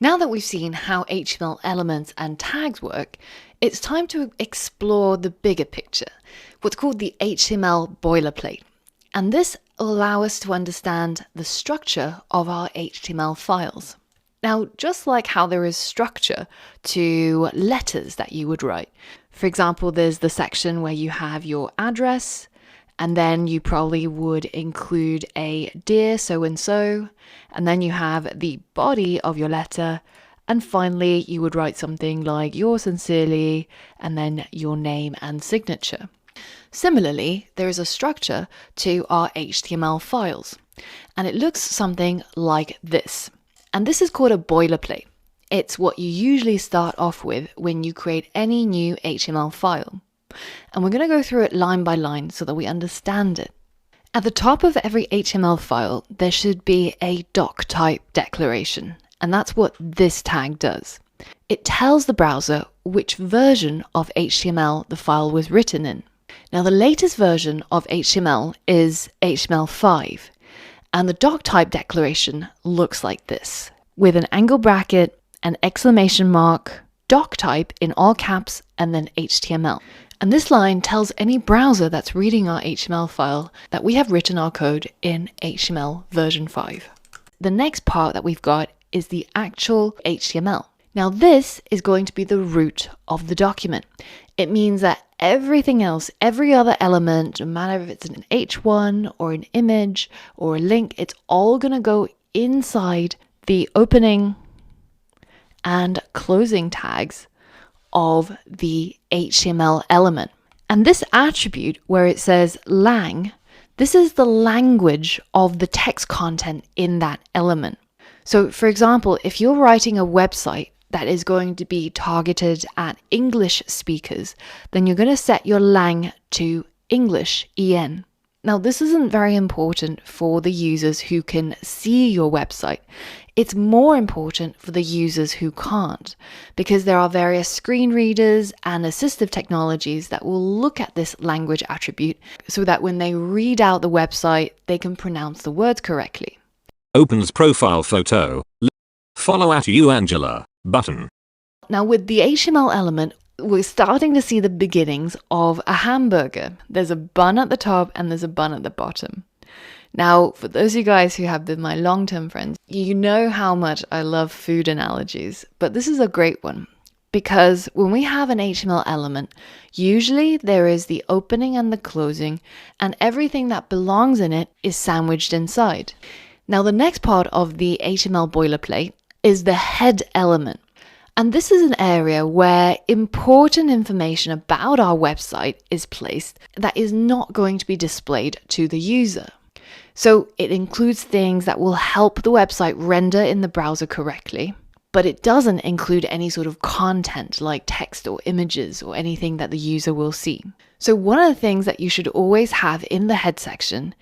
Now that we've seen how HTML elements and tags work, it's time to explore the bigger picture, what's called the HTML Boilerplate. And this will allow us to understand the structure of our HTML files. Now, just like how there is structure to letters that you would write, for example, there's the section where you have your address, and then you probably would include a dear so-and-so, and then you have the body of your letter, and finally you would write something like yours sincerely, and then your name and signature. Similarly, there is a structure to our HTML files, and it looks something like this. And this is called a boilerplate. It's what you usually start off with when you create any new HTML file. And we're going to go through it line by line so that we understand it. At the top of every HTML file, there should be a doc type declaration, and that's what this tag does. It tells the browser which version of HTML the file was written in. Now, the latest version of HTML is HTML5, and the doc type declaration looks like this, with an angle bracket, an exclamation mark, doc type in all caps, and then HTML. And this line tells any browser that's reading our HTML file that we have written our code in HTML version 5. The next part that we've got is the actual HTML. Now this is going to be the root of the document. It means that everything else, every other element, no matter if it's an H1 or an image or a link, it's all going to go inside the opening and closing tags of the HTML element. And this attribute where it says lang, this is the language of the text content in that element. So for example, if you're writing a website that is going to be targeted at English speakers, then you're going to set your lang to English, EN. Now, this isn't very important for the users who can see your website. It's more important for the users who can't, because there are various screen readers and assistive technologies that will look at this language attribute so that when they read out the website, they can pronounce the words correctly. Opens profile photo. Follow at you, Angela button. Now, with the HTML element, we're starting to see the beginnings of a hamburger. There's a bun at the top and there's a bun at the bottom. Now, for those of you guys who have been my long-term friends, you know how much I love food analogies, but this is a great one because when we have an HTML element, usually there is the opening and the closing, and everything that belongs in it is sandwiched inside. Now, the next part of the HTML boilerplate is the head element. And this is an area where important information about our website is placed that is not going to be displayed to the user. So it includes things that will help the website render in the browser correctly, but it doesn't include any sort of content like text or images or anything that the user will see. So one of the things that you should always have in the head section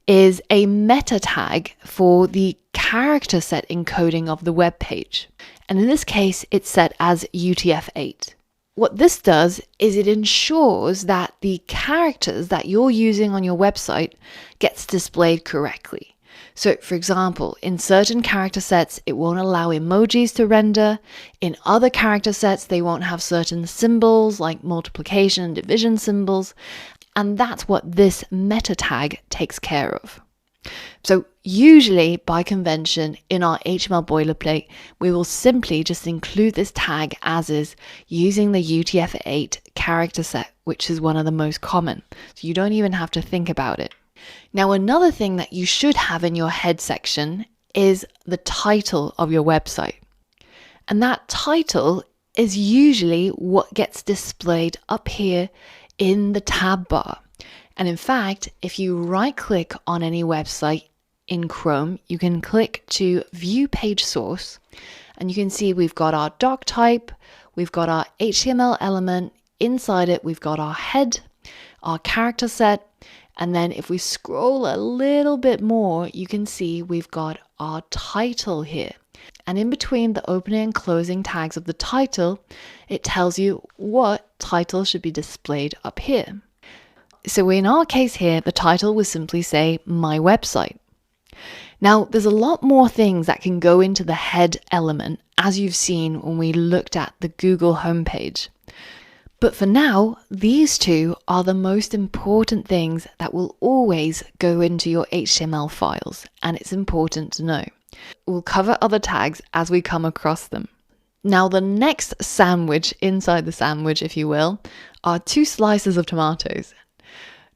is a meta tag for the character set encoding of the web page. And in this case, it's set as UTF-8. What this does is it ensures that the characters that you're using on your website gets displayed correctly. So for example, in certain character sets, it won't allow emojis to render. In other character sets, they won't have certain symbols like multiplication and division symbols. And that's what this meta tag takes care of. So usually by convention in our HTML boilerplate, we will simply just include this tag as is using the UTF-8 character set, which is one of the most common. So you don't even have to think about it. Now, another thing that you should have in your head section is the title of your website. And that title is usually what gets displayed up here in the tab bar. And in fact, if you right click on any website in Chrome, you can click to view page source, and you can see we've got our doc type, we've got our HTML element, inside it we've got our head, our character set, and then if we scroll a little bit more, you can see we've got our title here. And in between the opening and closing tags of the title, it tells you what title should be displayed up here. So in our case here, the title will simply say my website. Now, there's a lot more things that can go into the head element, as you've seen when we looked at the Google homepage. But for now, these two are the most important things that will always go into your HTML files, and it's important to know. We'll cover other tags as we come across them. Now, the next sandwich inside the sandwich, if you will, are 2 slices of tomatoes.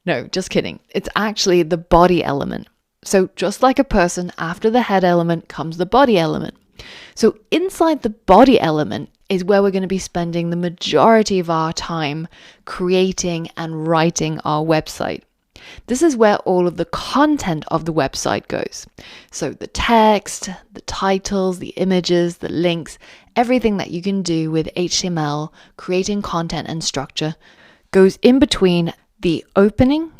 No, just kidding. It's actually the body element. So just like a person, after the head element comes the body element. So inside the body element is where we're going to be spending the majority of our time creating and writing our website. This is where all of the content of the website goes. So the text, the titles, the images, the links, everything that you can do with HTML, creating content and structure, goes in between the opening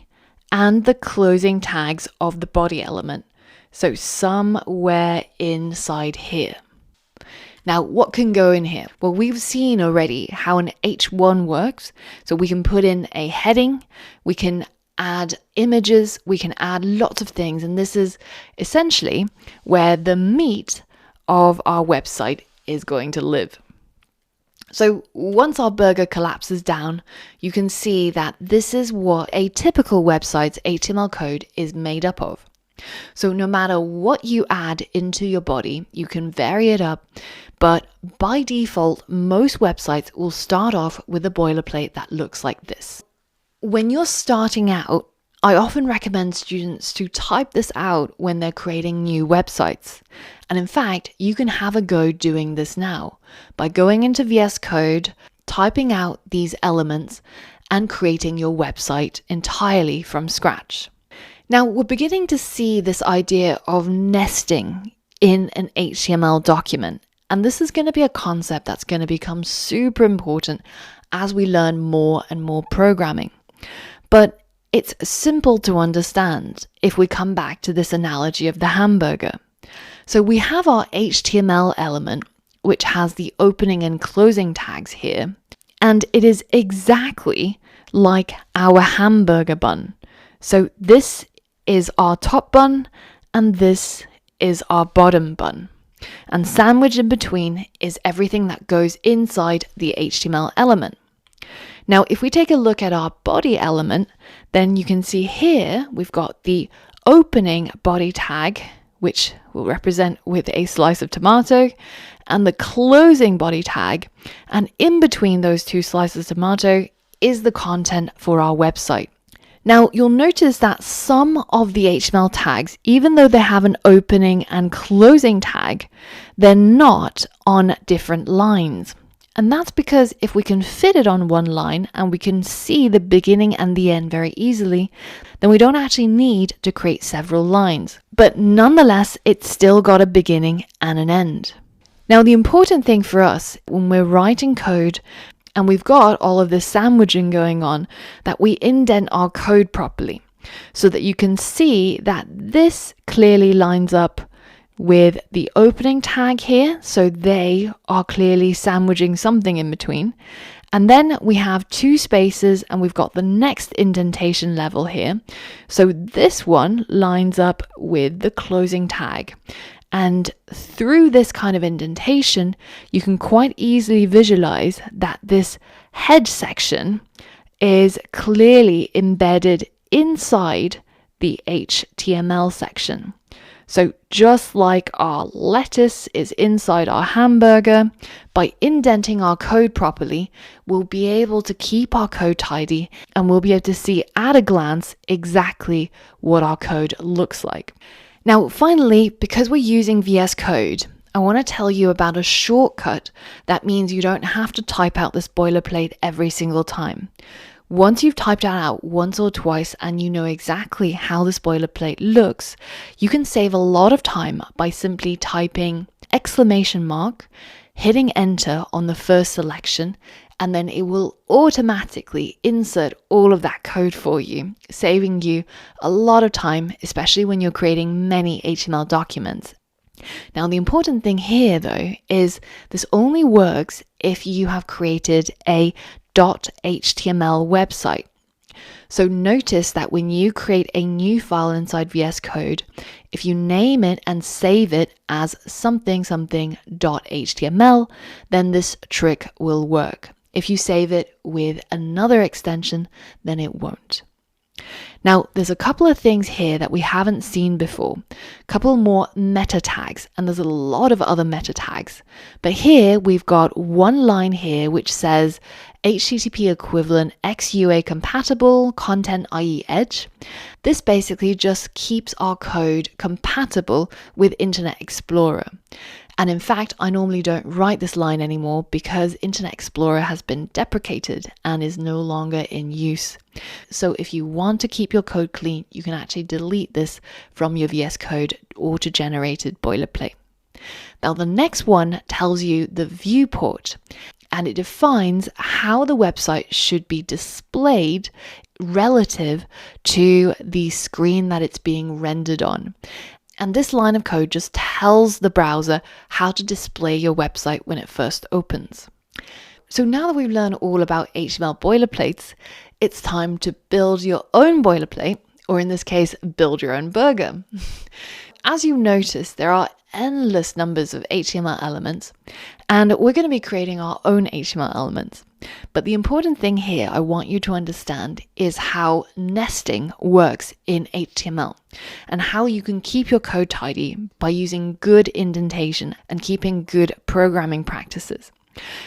and the closing tags of the body element. So somewhere inside here. Now, what can go in here? Well, we've seen already how an H1 works. So we can put in a heading, we can add images, we can add lots of things. And this is essentially where the meat of our website is going to live. So once our burger collapses down, you can see that this is what a typical website's HTML code is made up of. So no matter what you add into your body, you can vary it up, but by default, most websites will start off with a boilerplate that looks like this. When you're starting out, I often recommend students to type this out when they're creating new websites. And in fact, you can have a go doing this now by going into VS Code, typing out these elements, and creating your website entirely from scratch. Now, we're beginning to see this idea of nesting in an HTML document. And this is going to be a concept that's going to become super important as we learn more and more programming. But it's simple to understand if we come back to this analogy of the hamburger. So we have our HTML element, which has the opening and closing tags here. And it is exactly like our hamburger bun. So this is our top bun and this is our bottom bun. And sandwiched in between is everything that goes inside the HTML element. Now, if we take a look at our body element, then you can see here we've got the opening body tag, which will represent with a slice of tomato, and the closing body tag. And in between those 2 slices of tomato is the content for our website. Now, you'll notice that some of the HTML tags, even though they have an opening and closing tag, they're not on different lines. And that's because if we can fit it on one line and we can see the beginning and the end very easily, then we don't actually need to create several lines. But nonetheless, it's still got a beginning and an end. Now, the important thing for us when we're writing code and we've got all of this sandwiching going on, that we indent our code properly so that you can see that this clearly lines up with the opening tag here. So they are clearly sandwiching something in between. And then we have 2 spaces and we've got the next indentation level here. So this one lines up with the closing tag. And through this kind of indentation, you can quite easily visualize that this head section is clearly embedded inside the HTML section. So just like our lettuce is inside our hamburger, by indenting our code properly, we'll be able to keep our code tidy and we'll be able to see at a glance exactly what our code looks like. Now, finally, because we're using VS Code, I want to tell you about a shortcut that means you don't have to type out this boilerplate every single time. Once you've typed it out once or twice and you know exactly how this boilerplate looks, you can save a lot of time by simply typing ! hitting enter on the first selection, and then it will automatically insert all of that code for you, saving you a lot of time, especially when you're creating many HTML documents. Now, the important thing here, though, is this only works if you have created a .html website. So notice that when you create a new file inside VS Code, if you name it and save it as something.html, then this trick will work. If you save it with another extension, then it won't. Now, there's a couple of things here that we haven't seen before, a couple more meta tags, and there's a lot of other meta tags. But here we've got one line here which says HTTP equivalent XUA compatible content, i.e. Edge. This basically just keeps our code compatible with Internet Explorer. And in fact, I normally don't write this line anymore because Internet Explorer has been deprecated and is no longer in use. So if you want to keep your code clean, you can actually delete this from your VS Code auto-generated boilerplate. Now the next one tells you the viewport, and it defines how the website should be displayed relative to the screen that it's being rendered on. And this line of code just tells the browser how to display your website when it first opens. So now that we've learned all about HTML boilerplates, it's time to build your own boilerplate, or in this case, build your own burger. As you notice, there are endless numbers of HTML elements, and we're going to be creating our own HTML elements. But the important thing here I want you to understand is how nesting works in HTML and how you can keep your code tidy by using good indentation and keeping good programming practices.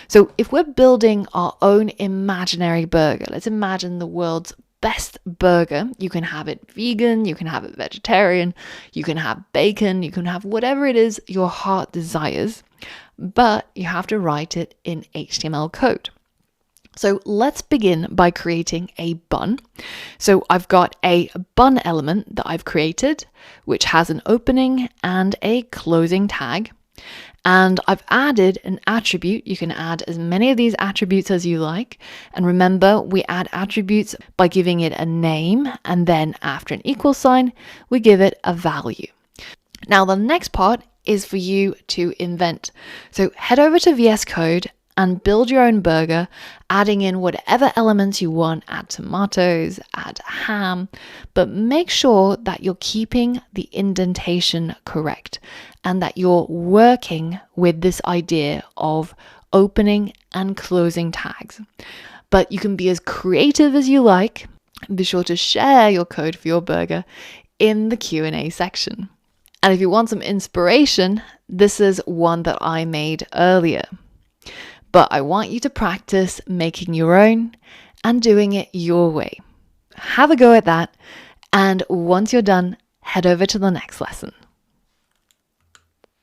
So if we're building our own imaginary burger, let's imagine the world's best burger. You can have it vegan, you can have it vegetarian, you can have bacon, you can have whatever it is your heart desires, but you have to write it in HTML code. So let's begin by creating a bun. So I've got a bun element that I've created, which has an opening and a closing tag. And I've added an attribute. You can add as many of these attributes as you like. And remember, we add attributes by giving it a name, and then after an equal sign, we give it a value. Now, the next part is for you to invent. So head over to VS Code and build your own burger, adding in whatever elements you want. Add tomatoes, add ham, but make sure that you're keeping the indentation correct and that you're working with this idea of opening and closing tags. But you can be as creative as you like. Be sure to share your code for your burger in the Q&A section. And if you want some inspiration, this is one that I made earlier. But I want you to practice making your own and doing it your way. Have a go at that, and once you're done, head over to the next lesson.